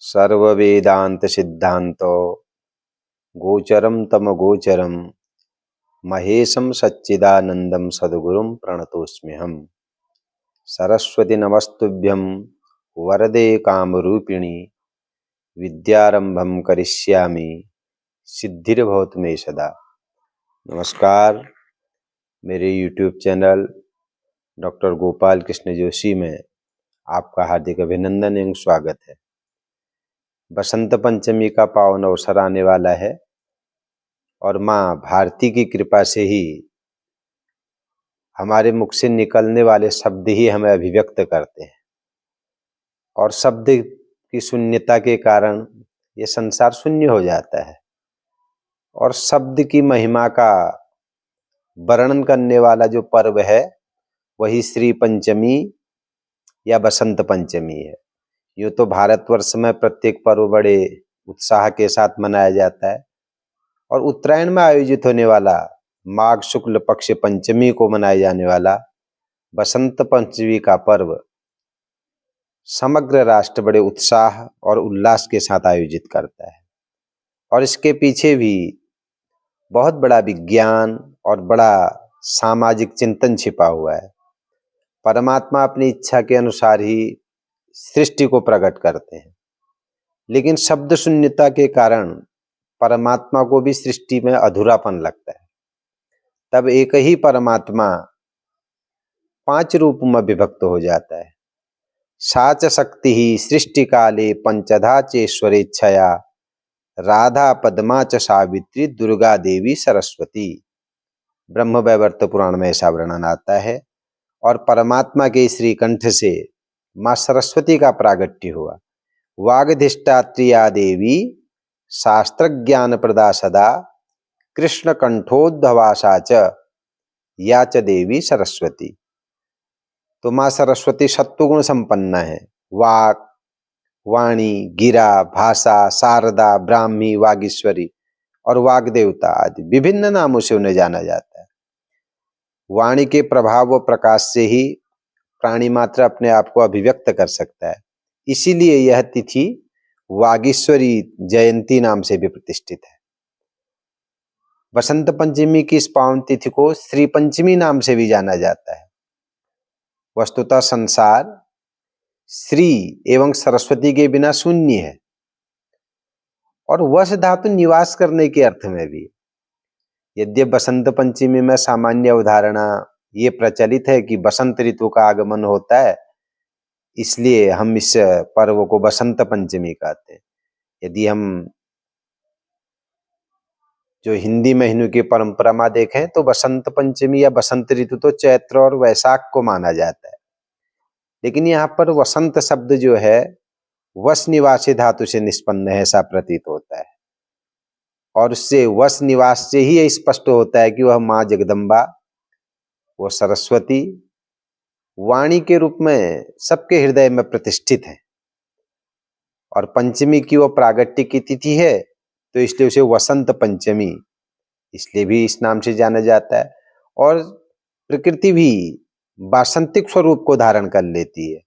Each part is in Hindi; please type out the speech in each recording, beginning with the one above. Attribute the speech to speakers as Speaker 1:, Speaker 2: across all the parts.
Speaker 1: सर्ववेदांत सिद्धांतो गोचरम तम गोचरम महेशम सच्चिदानंदम सद्गुरुं प्रणतोस्म्यहम्। सरस्वती नमस्तुभ्यं वरदे कामरूपिणी विद्यारंभं करिष्यामि सिद्धिर्भवतु मे सदा। नमस्कार, मेरे YouTube channel doctor Gopal Krishna Joshi में आपका हार्दिक अभिनंदन एवं स्वागत है। बसंत पंचमी का पावन अवसर आने वाला है और माँ भारती की कृपा से ही हमारे मुख से निकलने वाले शब्द ही हमें अभिव्यक्त करते हैं और शब्द की शून्यता के कारण ये संसार शून्य हो जाता है। और शब्द की महिमा का वर्णन करने वाला जो पर्व है वही श्री पंचमी या बसंत पंचमी है। यूँ तो भारतवर्ष में प्रत्येक पर्व बड़े उत्साह के साथ मनाया जाता है और उत्तरायण में आयोजित होने वाला माघ शुक्ल पक्ष पंचमी को मनाए जाने वाला बसंत पंचमी का पर्व समग्र राष्ट्र बड़े उत्साह और उल्लास के साथ आयोजित करता है। और इसके पीछे भी बहुत बड़ा विज्ञान और बड़ा सामाजिक चिंतन छिपा हुआ है। परमात्मा अपनी इच्छा के अनुसार ही सृष्टि को प्रकट करते हैं, लेकिन शब्द शून्यता के कारण परमात्मा को भी सृष्टि में अधूरापन लगता है। तब एक ही परमात्मा 5 रूप में विभक्त हो जाता है। साच शक्ति ही सृष्टि काले पंचधा चेश्वरेच्छया राधा पद्मा च सावित्री दुर्गा देवी सरस्वती। ब्रह्म वैवर्त पुराण में ऐसा वर्णन आता है। और परमात्मा के श्रीकंठ से माँ सरस्वती का प्रागट्य हुआ। वागधिष्ठात्रिया देवी शास्त्र ज्ञान प्रदा सदा कृष्ण कंठोद्भवासा च या च देवी सरस्वती। तो माँ सरस्वती सत्वगुण संपन्न है। वाक, वाणी, गिरा, भाषा, शारदा, ब्राह्मी, वागीश्वरी और वाग्देवता आदि विभिन्न नामों से उन्हें जाना जाता है। वाणी के प्रभाव व प्रकाश से ही प्राणी मात्र अपने आप को अभिव्यक्त कर सकता है। इसीलिए यह तिथि वागीश्वरी जयंती नाम से भी प्रतिष्ठित है। बसंत पंचमी की इस पावन तिथि को श्री पंचमी नाम से भी जाना जाता है। वस्तुतः संसार श्री एवं सरस्वती के बिना शून्य है और वश धातु निवास करने के अर्थ में भी। यद्यपि बसंत पंचमी में सामान्य अवधारणा ये प्रचलित है कि बसंत ऋतु का आगमन होता है, इसलिए हम इस पर्व को बसंत पंचमी कहते हैं। यदि हम जो हिंदी महीनों की परंपरा में देखें तो बसंत पंचमी या बसंत ऋतु तो चैत्र और वैशाख को माना जाता है, लेकिन यहाँ पर वसंत शब्द जो है वस निवासी धातु से निष्पन्न है ऐसा प्रतीत होता है। और उससे वस निवास से ही स्पष्ट होता है कि वह माँ जगदम्बा, वो सरस्वती वाणी के रूप में सबके हृदय में प्रतिष्ठित है। और पंचमी की वो प्रागट्य की तिथि है, तो इसलिए उसे वसंत पंचमी इसलिए भी इस नाम से जाना जाता है। और प्रकृति भी वासंतिक स्वरूप को धारण कर लेती है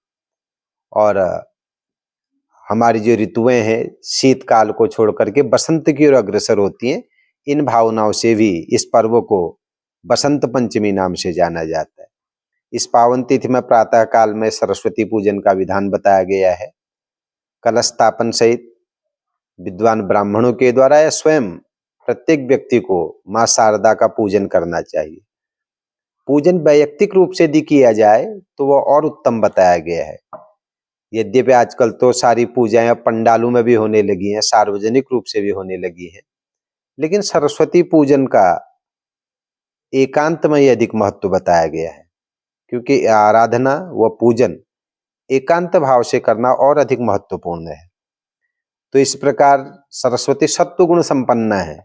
Speaker 1: और हमारी जो ऋतुएं हैं शीतकाल को छोड़ करके बसंत की ओर अग्रसर होती हैं। इन भावनाओं से भी इस पर्व को बसंत पंचमी नाम से जाना जाता है। इस पावन तिथि में प्रातः काल में सरस्वती पूजन का विधान बताया गया है। कलश स्थापन सहित विद्वान ब्राह्मणों के द्वारा या स्वयं प्रत्येक व्यक्ति को माँ शारदा का पूजन करना चाहिए। पूजन वैयक्तिक रूप से यदि किया जाए तो वह और उत्तम बताया गया है। यद्यपि आजकल तो सारी पूजाएं पंडालों में भी होने लगी हैं, सार्वजनिक रूप से भी होने लगी हैं, लेकिन सरस्वती पूजन का एकांत में ही अधिक महत्व बताया गया है, क्योंकि आराधना व पूजन एकांत भाव से करना और अधिक महत्वपूर्ण है। तो इस प्रकार सरस्वती सत्वगुण संपन्न है,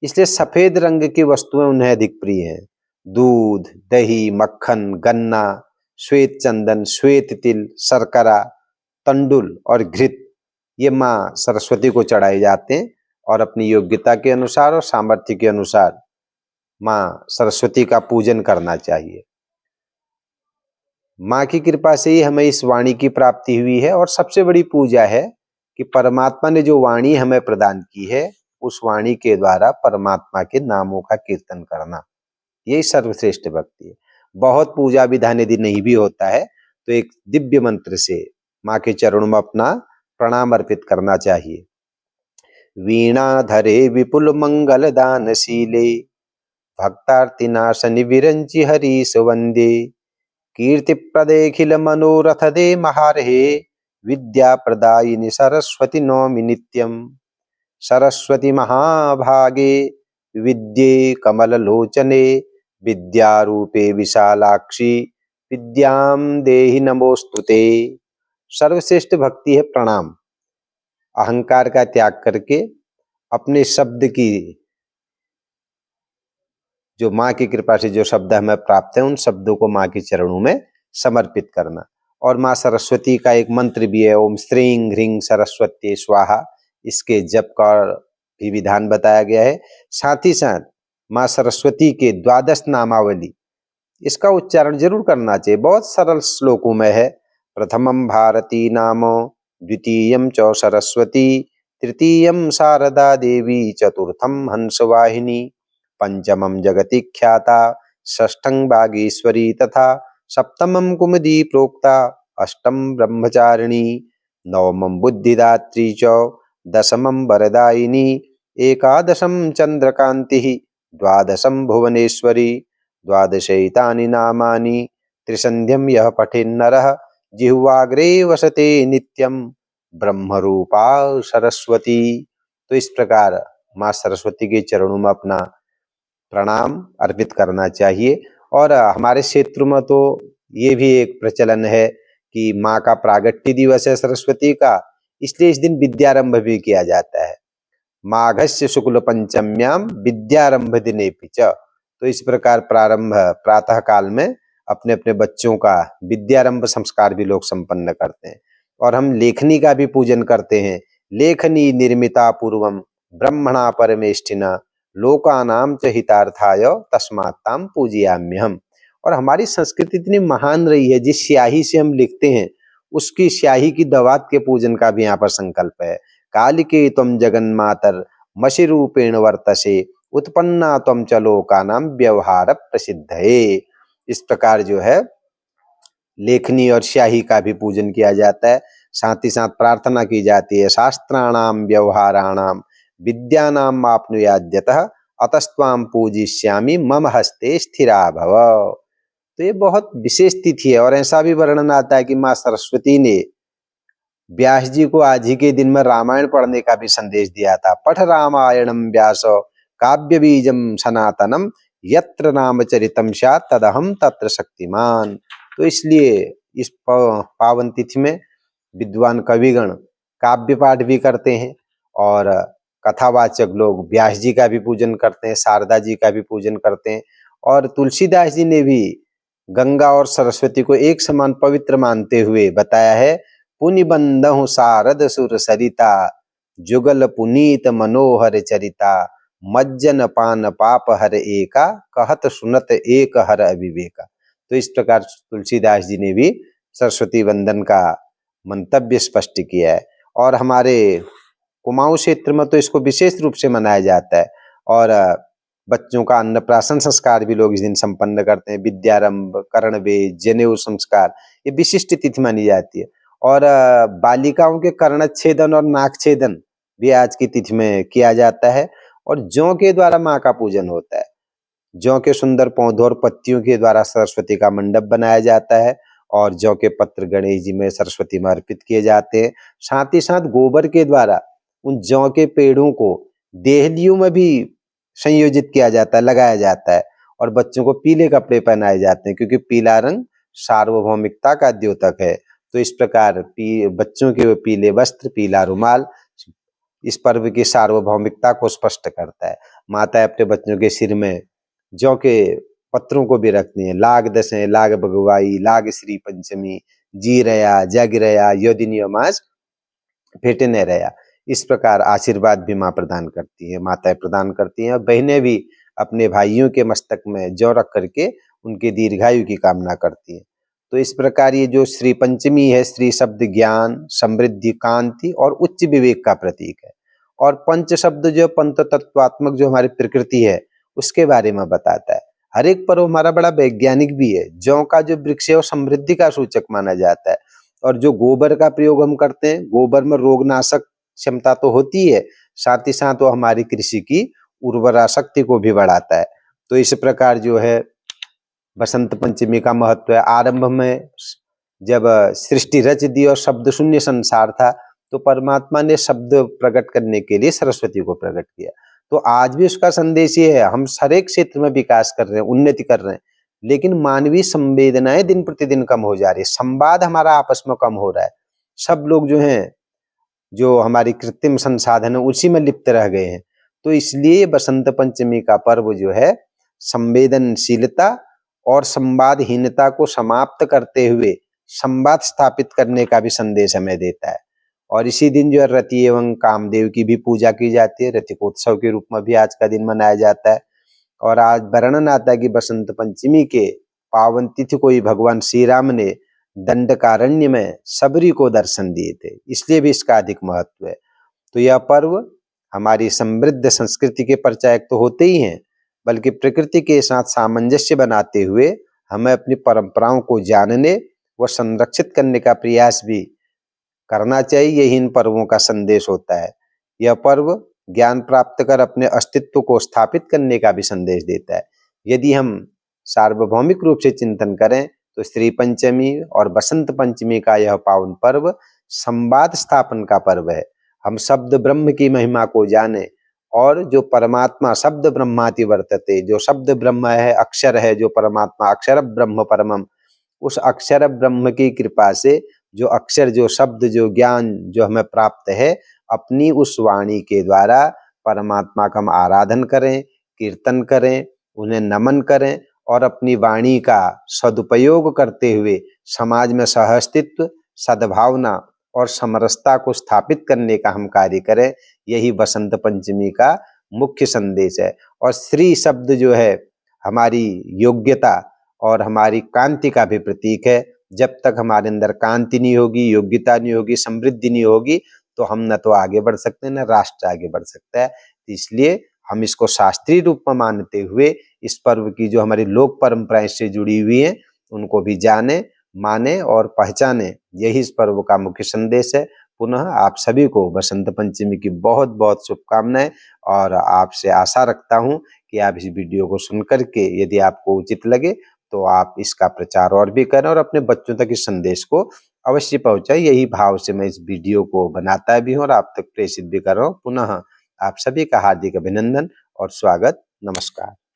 Speaker 1: इसलिए सफेद रंग की वस्तुएं उन्हें अधिक प्रिय हैं। दूध, दही, मक्खन, गन्ना, श्वेत चंदन, श्वेत तिल, शर्करा, तंडुल और घृत ये माँ सरस्वती को चढ़ाए जाते हैं। और अपनी योग्यता के अनुसार और सामर्थ्य के अनुसार माँ सरस्वती का पूजन करना चाहिए। माँ की कृपा से ही हमें इस वाणी की प्राप्ति हुई है। और सबसे बड़ी पूजा है कि परमात्मा ने जो वाणी हमें प्रदान की है, उस वाणी के द्वारा परमात्मा के नामों का कीर्तन करना, यही सर्वश्रेष्ठ भक्ति है। बहुत पूजा विधान यदि नहीं भी होता है तो एक दिव्य मंत्र से माँ के चरणों में अपना प्रणाम अर्पित करना चाहिए। वीणाधरे विपुल मंगल दानशीले भक्तार्तिनाशनि विरंचि हरीश वंदे कीर्तिप्रदेखिल मनोरथ दे महारहे विद्या प्रदायिनि सरस्वती नौमि नित्यम। सरस्वती महाभागे विद्ये कमललोचने विद्यारूपे विशालाक्षी विद्याम देहि नमोस्तुते। सर्वश्रेष्ठ भक्ति है प्रणाम। अहंकार का त्याग करके अपने शब्द की, जो माँ की कृपा से जो शब्द हमें प्राप्त है, उन शब्दों को माँ के चरणों में समर्पित करना। और माँ सरस्वती का एक मंत्र भी है, ओम श्रीं ह्रीं सरस्वती स्वाहा, इसके जप का भी विधान बताया गया है। साथ ही साथ माँ सरस्वती के 12 नामावली, इसका उच्चारण जरूर करना चाहिए, बहुत सरल श्लोकों में है। प्रथमम भारती नामो द्वितीयम च सरस्वती तृतीयम शारदा देवी चतुर्थम हंसवाहिनी पंचमं जगति ख्याता षष्ठं बागेश्वरी तथा सप्तमं कुमुदी प्रोक्ता अष्टम ब्रह्मचारिणी नवमं बुद्धिदात्री च दशमं वरदायिनी एकादशं चंद्रकांति द्वादशं भुवनेश्वरी द्वादशैतानि नामानि त्रिसंध्यं यः पठेन्नरः जिह्वाग्रे वसते नित्यं ब्रह्मरूपा सरस्वती। तो इस प्रकार माँ सरस्वती के चरणों में अपना प्रणाम अर्पित करना चाहिए। और हमारे क्षेत्र में तो ये भी एक प्रचलन है कि माँ का प्रागट्य दिवस है सरस्वती का, इसलिए इस दिन विद्यारंभ भी किया जाता है। माघस्य शुक्ल पंचम्याम विद्यारंभ दिने पिच। तो इस प्रकार प्रारंभ प्रातः काल में अपने अपने बच्चों का विद्यारंभ संस्कार भी लोग संपन्न करते हैं। और हम लेखनी का भी पूजन करते हैं। लेखनी निर्मिता पूर्वम ब्रह्मणा परमेष्ठिना लोकानाम च हितार्थाय तस्मात्ताम पूजयाम्यहम्। और हमारी संस्कृति इतनी महान रही है, जिस स्याही से हम लिखते हैं उसकी स्याही की दवात के पूजन का भी यहाँ पर संकल्प है। कालिके त्वं जगन्मातर मषि रूपेण वर्तसे उत्पन्ना त्वं च लोकानां व्यवहार प्रसिद्धये। इस प्रकार जो है लेखनी और स्याही का भी पूजन किया जाता है। साथ ही साथ प्रार्थना की जाती है, शास्त्राणाम व्यवहाराणाम विद्यानाम आपनुयाद्यतः अतस्त्वाम पूजिष्यामि मम हस्ते स्थिरा भव। तो ये बहुत विशेष तिथि है। और ऐसा भी वर्णन आता है कि माँ सरस्वती ने व्यास जी को आज ही के दिन में रामायण पढ़ने का भी संदेश दिया था। पठ रामायणम व्यास काव्य बीजम सनातनम यत्र रामचरितम स्यात् तदहम तत्र शक्तिमान। तो इसलिए इस पावन तिथि में विद्वान कविगण काव्य पाठ भी करते हैं और कथावाचक लोग व्यास जी का भी पूजन करते हैं, शारदा जी का भी पूजन करते हैं। और तुलसीदास जी ने भी गंगा और सरस्वती को एक समान पवित्र मानते हुए बताया है, पुनि बंदहु शारद सुर सरिता जुगल पुनीत मनोहर चरिता मज्जन पान पाप हर एका कहत सुनत एक हर अविवेका। तो इस प्रकार तुलसीदास जी ने भी सरस्वती वंदन का मंतव्य स्पष्ट किया है। और हमारे कुमाऊं क्षेत्र में तो इसको विशेष रूप से मनाया जाता है। और बच्चों का अन्नप्राशन संस्कार भी लोग इस दिन संपन्न करते हैं। विद्यारंभ, कर्णवेद, जनेऊ संस्कार, ये विशिष्ट तिथि मानी जाती है। और बालिकाओं के कर्णच्छेदन और नाकछेदन भी आज की तिथि में किया जाता है। और जौ के द्वारा माँ का पूजन होता है। जौ के सुंदर पौधों और पत्तियों के द्वारा सरस्वती का मंडप बनाया जाता है और जौ के पत्र गणेश जी में सरस्वती में अर्पित किए जाते हैं। साथ ही साथ गोबर के द्वारा उन जौ के पेड़ों को देहलियों में भी संयोजित किया जाता है, लगाया जाता है। और बच्चों को पीले कपड़े पहनाए जाते हैं, क्योंकि पीला रंग सार्वभौमिकता का द्योतक है। तो इस प्रकार बच्चों के पीले वस्त्र, पीला रुमाल इस पर्व की सार्वभौमिकता को स्पष्ट करता है। माता अपने बच्चों के सिर में जौ के पत्रों को भी रखती हैं। लाग दसें, लाग बगुवाई, लाग श्री पंचमी, जी रया, जग रया, योदिनियो मास भेटने रया। इस प्रकार आशीर्वाद भी माँ प्रदान करती है, माताएं प्रदान करती हैं। और बहनें भी अपने भाइयों के मस्तक में जौ रख करके उनके दीर्घायु की कामना करती हैं। तो इस प्रकार ये जो श्री पंचमी है, श्री शब्द ज्ञान, समृद्धि, कांति और उच्च विवेक का प्रतीक है। और पंच शब्द जो पंच तत्वात्मक जो हमारी प्रकृति है उसके बारे में बताता है। हर एक पर्व हमारा बड़ा वैज्ञानिक भी है। जौ का जो वृक्ष है वो समृद्धि का सूचक माना जाता है। और जो गोबर का प्रयोग हम करते हैं, गोबर में रोगनाशक क्षमता तो होती है, साथ ही साथ वो हमारी कृषि की उर्वरा शक्ति को भी बढ़ाता है। तो इस प्रकार जो है बसंत पंचमी का महत्व है। आरंभ में जब सृष्टि रच दी और शब्द शून्य संसार था, तो परमात्मा ने शब्द प्रकट करने के लिए सरस्वती को प्रकट किया। तो आज भी उसका संदेश ये है, हम हर एक क्षेत्र में विकास कर रहे हैं, उन्नति कर रहे हैं, लेकिन मानवीय संवेदनाएं दिन प्रतिदिन कम हो जा रही है। संवाद हमारा आपस में कम हो रहा है। सब लोग जो हैं, जो हमारी कृत्रिम संसाधन है उसी में लिप्त रह गए हैं। तो इसलिए बसंत पंचमी का पर्व जो है संवेदनशीलता और संवादहीनता को समाप्त करते हुए संवाद स्थापित करने का भी संदेश हमें देता है। और इसी दिन जो है रति एवं कामदेव की भी पूजा की जाती है। रतिकोत्सव के रूप में भी आज का दिन मनाया जाता है। और आज वर्णन आता है कि बसंत पंचमी के पावन तिथि को ही भगवान श्री राम ने दंडकारण्य में सबरी को दर्शन दिए थे, इसलिए भी इसका अधिक महत्व है। तो यह पर्व हमारी समृद्ध संस्कृति के परिचायक तो होते ही हैं, बल्कि प्रकृति के साथ सामंजस्य बनाते हुए हमें अपनी परंपराओं को जानने व संरक्षित करने का प्रयास भी करना चाहिए। यही इन पर्वों का संदेश होता है। यह पर्व ज्ञान प्राप्त कर अपने अस्तित्व को स्थापित करने का भी संदेश देता है। यदि हम सार्वभौमिक रूप से चिंतन करें तो श्री पंचमी और बसंत पंचमी का यह पावन पर्व संवाद स्थापन का पर्व है। हम शब्द ब्रह्म की महिमा को जाने और जो परमात्मा शब्द ब्रह्माति वर्तते, जो शब्द ब्रह्म है, अक्षर है, जो परमात्मा अक्षर ब्रह्म परमम, उस अक्षर ब्रह्म की कृपा से जो अक्षर, जो शब्द, जो ज्ञान जो हमें प्राप्त है, अपनी उस वाणी के द्वारा परमात्मा का हम आराधन करें, कीर्तन करें, उन्हें नमन करें और अपनी वाणी का सदुपयोग करते हुए समाज में सहअस्तित्व, सद्भावना और समरसता को स्थापित करने का हम कार्य करें। यही बसंत पंचमी का मुख्य संदेश है। और श्री शब्द जो है हमारी योग्यता और हमारी कांति का भी प्रतीक है। जब तक हमारे अंदर कांति नहीं होगी, योग्यता नहीं होगी, समृद्धि नहीं होगी, तो हम न तो आगे बढ़ सकते हैं, न राष्ट्र आगे बढ़ सकता है। इसलिए हम इसको शास्त्रीय रूप में मानते हुए इस पर्व की जो हमारी लोक परंपराएं से जुड़ी हुई हैं उनको भी जाने, माने और पहचाने। यही इस पर्व का मुख्य संदेश है। पुनः आप सभी को बसंत पंचमी की बहुत बहुत शुभकामनाएं। और आपसे आशा रखता हूं कि आप इस वीडियो को सुनकर के यदि आपको उचित लगे तो आप इसका प्रचार और भी करें और अपने बच्चों तक इस संदेश को अवश्य पहुंचाएं। यही भाव से मैं इस वीडियो को बनाता भी हूं और आप तक प्रेषित भी कर रहा हूं। पुनः आप सभी का हार्दिक अभिनंदन और स्वागत। नमस्कार।